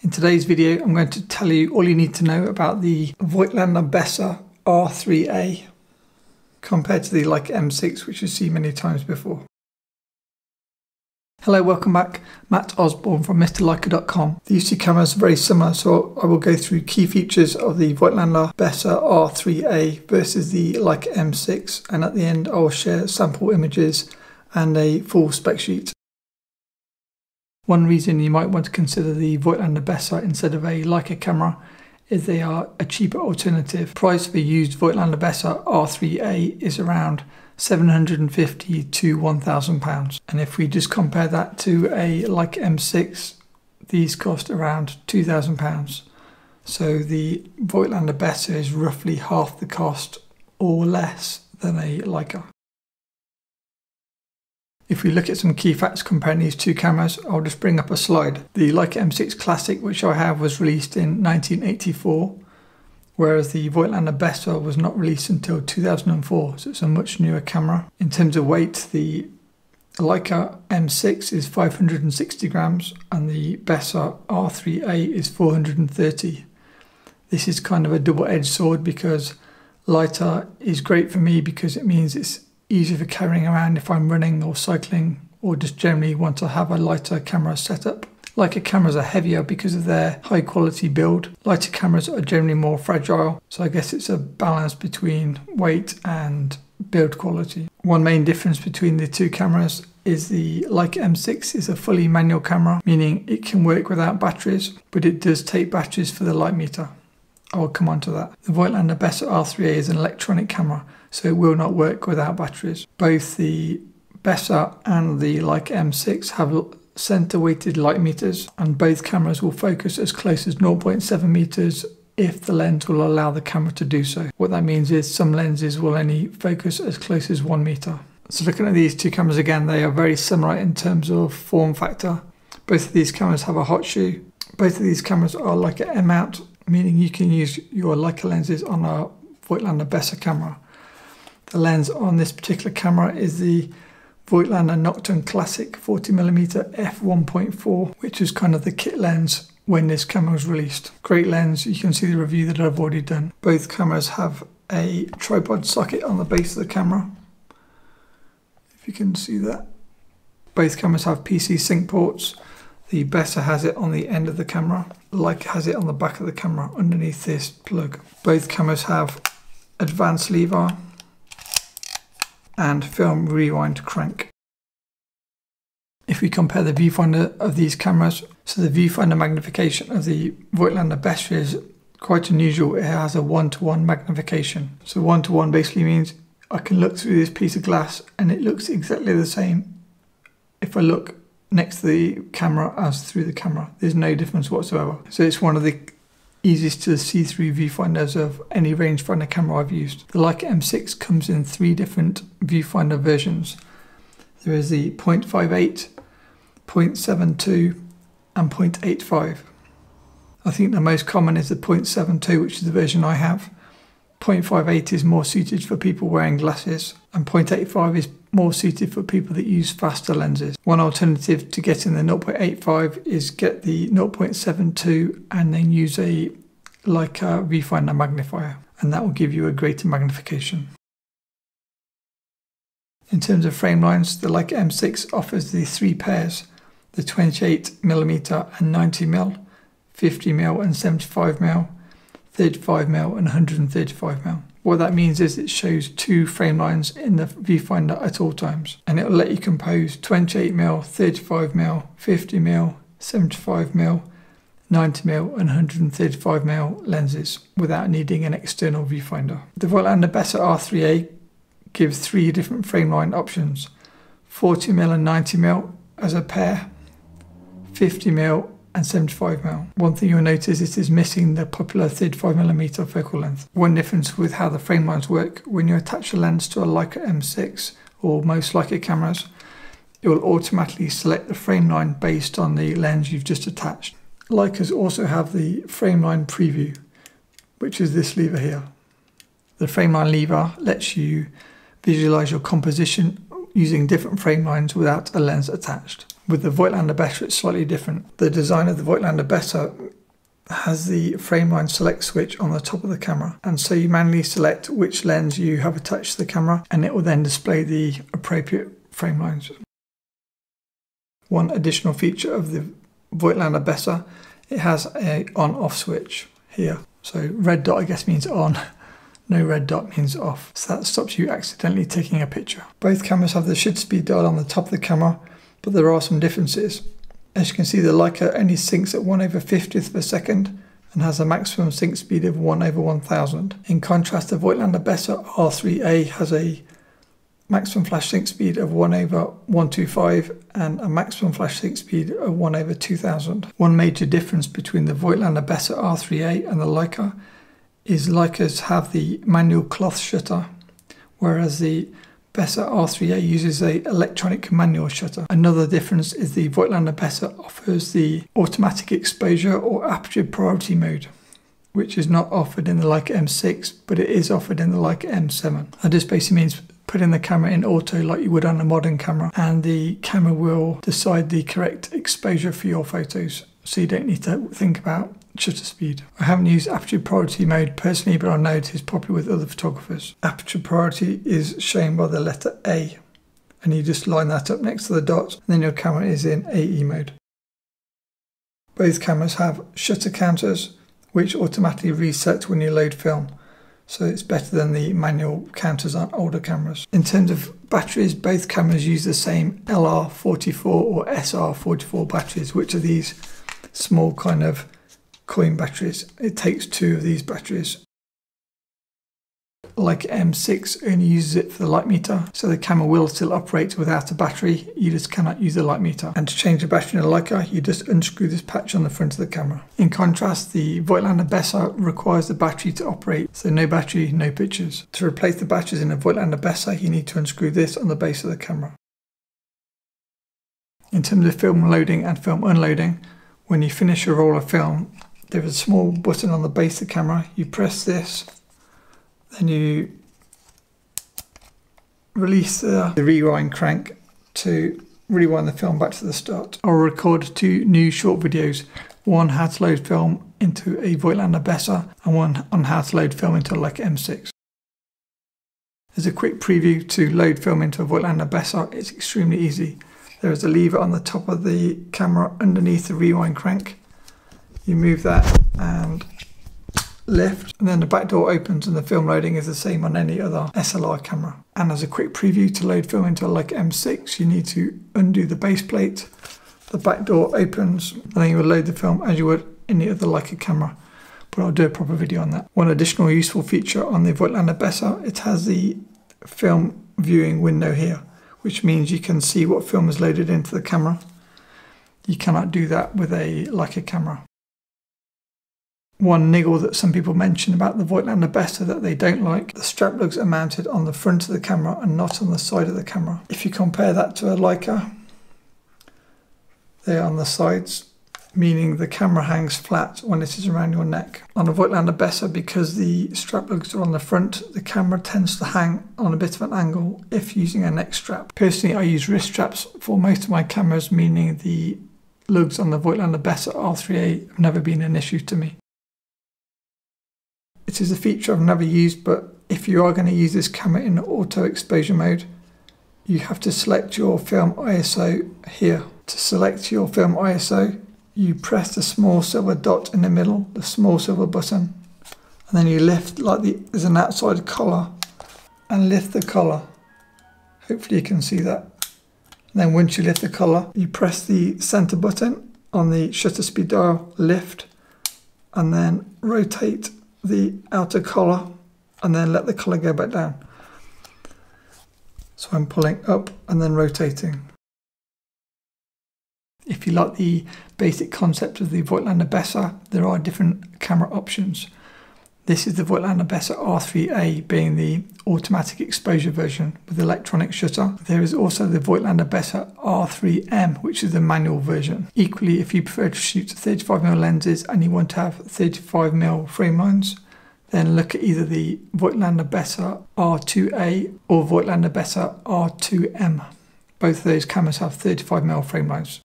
In today's video, I'm going to tell you all you need to know about the Voigtlander Bessa R3A compared to the Leica M6, which you've seen many times before. Hello, welcome back. Matt Osborne from MrLeica.com. These two cameras are very similar, so I will go through key features of the Voigtlander Bessa R3A versus the Leica M6, and at the end I will share sample images and a full spec sheet. One reason you might want to consider the Voigtlander Bessa instead of a Leica camera is they are a cheaper alternative. Price for used Voigtlander Bessa R3A is around £750 to £1,000, and if we just compare that to a Leica M6, these cost around £2,000. So the Voigtlander Bessa is roughly half the cost or less than a Leica. If we look at some key facts comparing these two cameras, I'll just bring up a slide. The Leica M6 Classic, which I have, was released in 1984, whereas the Voigtlander Bessa was not released until 2004, so it's a much newer camera. In terms of weight, the Leica M6 is 560 grams and the Bessa R3A is 430. This is kind of a double-edged sword because lighter is great for me because it means it's easier for carrying around if I'm running or cycling or just generally want to have a lighter camera setup. Leica cameras are heavier because of their high quality build. Lighter cameras are generally more fragile, so I guess it's a balance between weight and build quality. One main difference between the two cameras is the Leica M6 is a fully manual camera, meaning it can work without batteries, but it does take batteries for the light meter. I'll come on to that. The Voigtlander Bessa R3A is an electronic camera, so it will not work without batteries. Both the Bessa and the Leica M6 have center weighted light meters, and both cameras will focus as close as 0.7 meters if the lens will allow the camera to do so. What that means is some lenses will only focus as close as 1 meter. So looking at these two cameras again, they are very similar in terms of form factor. Both of these cameras have a hot shoe. Both of these cameras are Leica M mount, meaning you can use your Leica lenses on a Voigtlander Bessa camera. The lens on this particular camera is the Voigtlander Nocturne Classic 40mm f1.4, which is kind of the kit lens when this camera was released. Great lens, you can see the review that I've already done. Both cameras have a tripod socket on the base of the camera, if you can see that. Both cameras have PC sync ports. The Bessa has it on the end of the camera. Leica has it on the back of the camera underneath this plug. Both cameras have advanced lever and film rewind crank. If we compare the viewfinder of these cameras, so the viewfinder magnification of the Voigtlander Bessa is quite unusual. It has a 1:1 magnification. So 1:1 basically means I can look through this piece of glass and it looks exactly the same if I look next to the camera as through the camera. There's no difference whatsoever. So it's one of the easiest to see through viewfinders of any rangefinder camera I've used. The Leica M6 comes in 3 different viewfinder versions. There is the 0.58, 0.72 and 0.85. I think the most common is the 0.72, which is the version I have. 0.58 is more suited for people wearing glasses, and 0.85 is more suited for people that use faster lenses. One alternative to getting the 0.85 is get the 0.72 and then use a Leica viewfinder magnifier, and that will give you a greater magnification. In terms of frame lines, the Leica M6 offers the 3 pairs, the 28mm and 90mm, 50mm and 75mm, 35mm and 135mm. What that means is it shows 2 frame lines in the viewfinder at all times, and it will let you compose 28mm, 35mm, 50mm, 75mm, 90mm and 135mm lenses without needing an external viewfinder. The Voigtlander Bessa R3A gives 3 different frame line options: 40mm and 90mm as a pair, 50mm and 75mm. One thing you'll notice is it is missing the popular 35mm focal length. One difference with how the frame lines work: when you attach a lens to a Leica M6 or most Leica cameras, it will automatically select the frame line based on the lens you've just attached. Leicas also have the frame line preview, which is this lever here. The frame line lever lets you visualize your composition using different frame lines without a lens attached. With the Voigtlander Bessa, it's slightly different. The design of the Voigtlander Bessa has the Frameline select switch on the top of the camera, and so you manually select which lens you have attached to the camera and it will then display the appropriate frame lines. One additional feature of the Voigtlander Bessa, it has a on-off switch here. So red dot I guess means on, no red dot means off. So that stops you accidentally taking a picture. Both cameras have the shutter speed dial on the top of the camera, but there are some differences. As you can see, the Leica only syncs at 1/50th of a second and has a maximum sync speed of 1/1000. In contrast, the Voigtlander Bessa R3A has a maximum flash sync speed of 1/125 and a maximum flash sync speed of 1/2000. One major difference between the Voigtlander Bessa R3A and the Leica is Leicas have the manual cloth shutter, whereas the Bessa R3A uses a electronic manual shutter. Another difference is the Voigtlander Bessa offers the automatic exposure or aperture priority mode, which is not offered in the Leica M6, but it is offered in the Leica M7. That just basically means putting the camera in auto like you would on a modern camera, and the camera will decide the correct exposure for your photos, so you don't need to think about shutter speed. I haven't used aperture priority mode personally, but I know it is popular with other photographers. Aperture priority is shown by the letter A, and you just line that up next to the dot, and then your camera is in AE mode. Both cameras have shutter counters, which automatically reset when you load film, so it's better than the manual counters on older cameras. In terms of batteries, both cameras use the same LR44 or SR44 batteries, which are these small kind of coin batteries. It takes two of these batteries. Leica M6 only uses it for the light meter, so the camera will still operate without a battery, you just cannot use the light meter. And to change the battery in a Leica, you just unscrew this patch on the front of the camera. In contrast, the Voigtlander Bessa requires the battery to operate, so no battery, no pictures. To replace the batteries in a Voigtlander Bessa, you need to unscrew this on the base of the camera. In terms of film loading and film unloading, when you finish your roll of film, there is a small button on the base of the camera. You press this, then you release the rewind crank to rewind the film back to the start. I'll record two new short videos, one how to load film into a Voigtlander Bessa and one on how to load film into a Leica M6. As a quick preview to load film into a Voigtlander Bessa, it's extremely easy. There is a lever on the top of the camera underneath the rewind crank. You move that and lift, and then the back door opens, and the film loading is the same on any other SLR camera. And as a quick preview to load film into a Leica M6, you need to undo the base plate, the back door opens, and then you will load the film as you would any other Leica camera, but I'll do a proper video on that. One additional useful feature on the Voigtlander Bessa, it has the film viewing window here, which means you can see what film is loaded into the camera. You cannot do that with a Leica camera. One niggle that some people mention about the Voigtlander Bessa that they don't like, the strap lugs are mounted on the front of the camera and not on the side of the camera. If you compare that to a Leica, they're on the sides, meaning the camera hangs flat when it is around your neck. On a Voigtlander Bessa, because the strap lugs are on the front, the camera tends to hang on a bit of an angle if using a neck strap. Personally, I use wrist straps for most of my cameras, meaning the lugs on the Voigtlander Bessa R3A have never been an issue to me. It is a feature I've never used, but if you are going to use this camera in auto exposure mode, you have to select your film ISO here. To select your film ISO, you press the small silver dot in the middle, the small silver button, and then you lift like there's an outside collar, and lift the collar. Hopefully you can see that. And then once you lift the collar, you press the center button on the shutter speed dial, lift, and then rotate the outer collar, and then let the collar go back down. So I'm pulling up and then rotating. If you like the basic concept of the Voigtlander Bessa, there are different camera options. This is the Voigtlander Bessa R3A, being the automatic exposure version with electronic shutter. There is also the Voigtlander Bessa R3M, which is the manual version. Equally, if you prefer to shoot 35mm lenses and you want to have 35mm frame lines, then look at either the Voigtlander Bessa R2A or Voigtlander Bessa R2M. Both of those cameras have 35mm frame lines.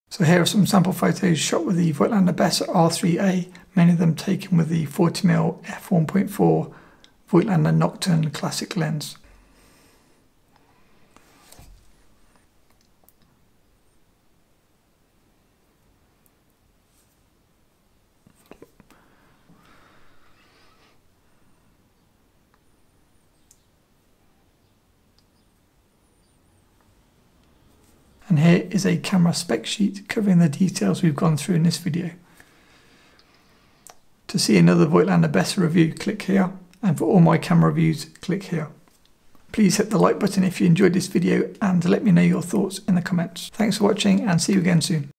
So here are some sample photos shot with the Voigtlander Bessa R3A, many of them taken with the 40mm f1.4 Voigtlander Nocturne Classic lens. And here is a camera spec sheet covering the details we've gone through in this video. To see another Voigtlander Bessa review, click here, and for all my camera reviews, click here. Please hit the like button if you enjoyed this video and let me know your thoughts in the comments. Thanks for watching and see you again soon.